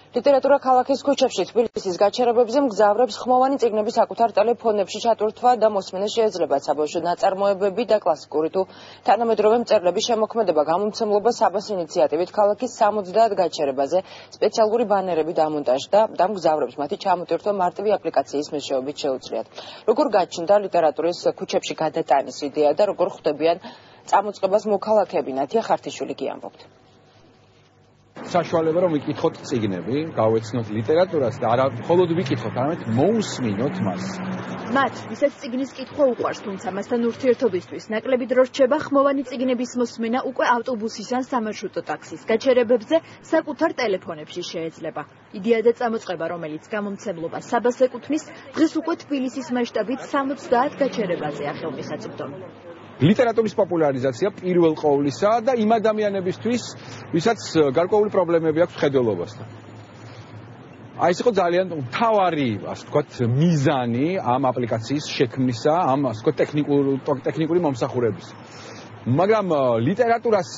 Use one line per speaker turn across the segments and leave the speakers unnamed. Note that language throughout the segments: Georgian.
ლიტერატურა ქალაქის ქუჩებში თბილისის გაჩერებებზე მგზავრებს ხმოვანი წიგნების საკუთარ ტელეფონებში ჩატვირთვა და მოსმენა შეეძლებათ. საბავშვო ნაწარმოებები და კლასიკური თუ თანამედროვე მწერლების შემოქმედება გამომცემლობა საბას ინიციატივით ქალაქის 70 გაჩერებაზე სპეციალური ბანერები დამონტაჟდა და მგზავრებს მათი ჩამოტვირთვა მარტივი აპლიკაციის მეშვეობით შეუძლიათ. Როგორ გაჩნდა ლიტერატურის ქუჩებში გადატანის იდეა და როგორ ხვდებიან წამოწყებას მოქალაქეები? ნათია ხართიშვილი კი ამბობთ.
საშუალება რომ ვიკითხოთ წიგნები, გავეცნოთ ლიტერატურას და არა მხოლოდ ვიკითხოთ, არამედ მოусმინოთ მას.
მათ, ვისაც წიგნის კითხვა უყვარს, თუმცა მასთან ურთიერთობისთვის ნაკლები დრო რჩება ხმოვანი წიგნების მოსმენა უკვე ავტობუსის ან სამარშრუტო ტაქსის გაჩერებებზე საკუთარ ტელეფონებში შეეძლება. იდეა და წამოწყება, რომელიც გამომცემლობა საბას ეკუთვნის, დღეს უკვე თბილისის მასშტაბით 70 გაჩერებაზეა ხელმისაწვდომი.
ლიტერატურის პოპულარიზაცია პირველ ყოვლისა და იმ ადამიანებისთვის, ვისაც გარკვეული პრობლემები აქვს მხედველობასთან. ეს იყო ძალიან მთავარი, ასე ვთქვათ, მიზანი ამ აპლიკაციის შექმნისა, ამ ასე ვთქვათ, ტექნიკური მომსახურების. მაგრამ ლიტერატურას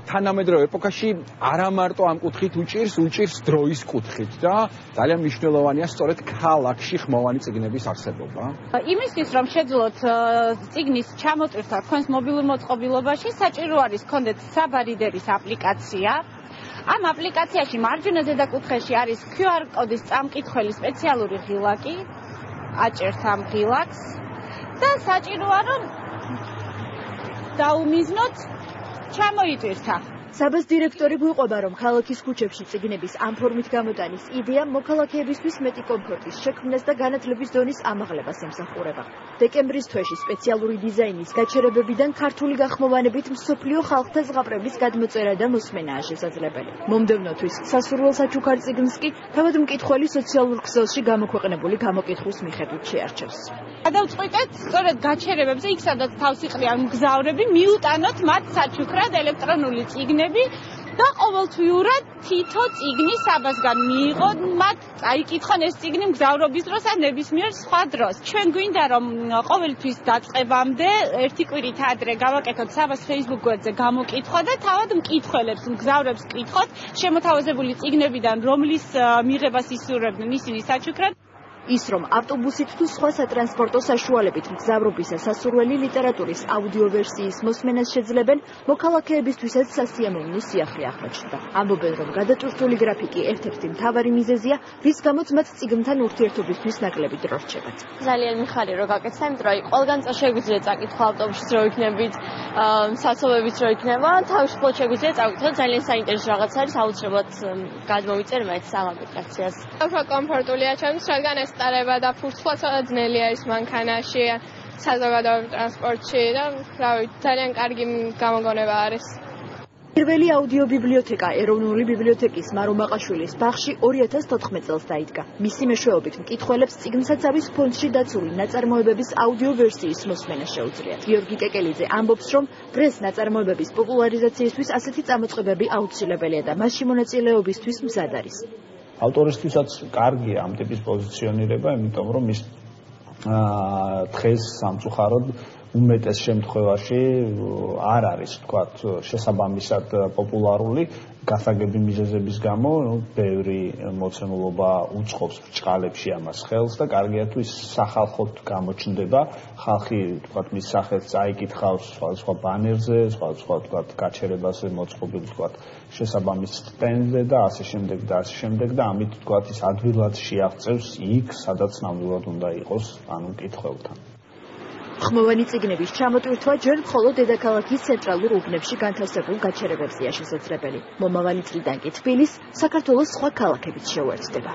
თანამედროვე ეპოქაში არა მარტო ამ კუთხით უჭირს დროის კუთხით და ძალიან მნიშვნელოვანია სწორედ ქალაქში ხმოვანი წიგნების არსებობა.
იმისთვის რომ შეძლოთ წიგნის ჩამოტვირთვა თქვენს მობილურ მოწყობილობაში, საჭირო არის გქონდეთ საბარიდერის აპლიკაცია. ამ აპლიკაციაში მარჯვენა ზედა კუთხეში არის QR კოდის წამკითხველი სპეციალური ღილაკი, აჭერთ ამ ღილაკს და საჭიროა რომ დაუმიზნოთ ჩამოიტვირთა. საბას დირექტორი გვიყვება, რომ ქალაქის ქუჩებში წიგნების ამ ფორმით გამოტანის იდეა მოქალაქეებისთვის მეტი კომფორტის შექმნას და განათლების დონის ამაღლებას ემსახურება. დეკემბრის თვეში სპეციალური დიზაინის გაჩერებებიდან ქართული გახმოვანებით მსოფლიო ხალხთა ზღაპრების გადმოწერა და მოსმენაა შესაძლებელი. მომდევნო თვის სასურველ საჩუქარ წიგნს კი თავად მკითხველი სოციალურ ქსელში გამოქვეყნებული გამოკითხვის მიხედვით შეარჩევს. გადავწყვიტეთ სწორედ გაჩერებებზე, იქ სადაც თავს იყრიან მგზავრები, მიუტანოთ მათ საჩუქრად ელექტრონული წიგნები და ყოველთვიურად თითო წიგნი საბასგან მიიღოთ, მათ წაიკითხონ ეს წიგნი მგზავრობის დროს ან ნებისმიერ სხვა დროს. ჩვენ გვინდა რომ ყოველთვის დაწყებამდე ერთი კვირით ადრე გავაკეთოთ საბას Facebook გვერდზე გამოკითხვა და თავად მკითხველებს, მგზავრებს კითხოთ შემოთავაზებული წიგნებიდან რომლის მიღებას ისურვებდნენ ისინი საჩუქრად. ის რომ ავტობუსით თუ სხვა სატრანსპორტო საშუალებით მგზავრობისა სასურველი ლიტერატურის აუდიო ვერსიის მოსმენას შეძლებენ, მოქალაქეებისთვისაც სასიამოვნო სიახლე აღმოჩნდა. ამბობენ, რომ გადატვირთული გრაფიკი ერთ-ერთი მთავარი მიზეზია, რის გამოც მათ წიგნთან ურთიერთობისთვის ნაკლები დრო რჩებათ.
ძალიან მიხარია რომ გაკეთდა, იმიტომ რომ ყველგან შეგვიძლია წაკითხვა ავტობუსში რო იქნებით, საცობებით რო იქნება, თავისუფლად შეგვიძლია წავიკითხო, ძალიან საინტერესო რაღაც არის, აუცილებლად გადმოვიწერ მეც ამ აპლიკაციას.
უფრო კომფორტულია ჩემს, რადგან სტარება და ფურცლა ძნელია ის მანქანაში, საზოგადოებრივ ტრანსპორტში და რავი, ძალიან კარგი გამოგონება არის.
პირველი აუდიო ბიბლიოთეკა ეროვნული ბიბლიოთეკის მარო მაყაშვილის ბაღში 2014 წელს დაიდგა. მისი მეშვეობით მკითხველებს წიგნსაცავის ფონდში დაცული ნაწარმოებების აუდიო ვერსიის მოსმენა შეუძლიათ. გიორგი კეკელიძე ამბობს, რომ დღეს ნაწარმოებების პოპულარიზაციისთვის ასეთი წამოწყებები აუცილებელია და მასში მონაწილეობისთვის მზად არის.
ავტორისთვისაც კარგია ამ ტიპის პოზიციონირება, იმიტომ რომ ის დღეს სამწუხაროდ უმეტეს შემთხვევაში არ არის, თქვათ, შესაბამისად პოპულარული გასაგები მიზეზების გამო, ბევრი მოცემულობა უწყობს ბრჭყალებში ამას ხელს და კარგია თუ ის სახალხოდ გამოჩნდება, ხალხი, თქვათ, მის სახელს წაიკითხავს სხვადასხვა ბანერზე, სხვადასხვა, თქვათ, გაჩერებაზე მოწყობილ, თქვათ, შესაბამის სტენდზე და ასე შემდეგ და ამით, თქვათ, ის ადვილად შეაღწევს იქ, სადაც ნამდვილად უნდა იყოს, ანუ მკითხველთან.
ხმოვანი წიგნების ჩამოტვირთვა ჯერ მხოლოდ დედაქალაქის ცენტრალურ უბნებში განთავსებულ გაჩერებებზეა შესაძლებელი. მომავალი წლიდან კი თბილისს საქართველოს სხვა ქალაქებიც შეუერთდება.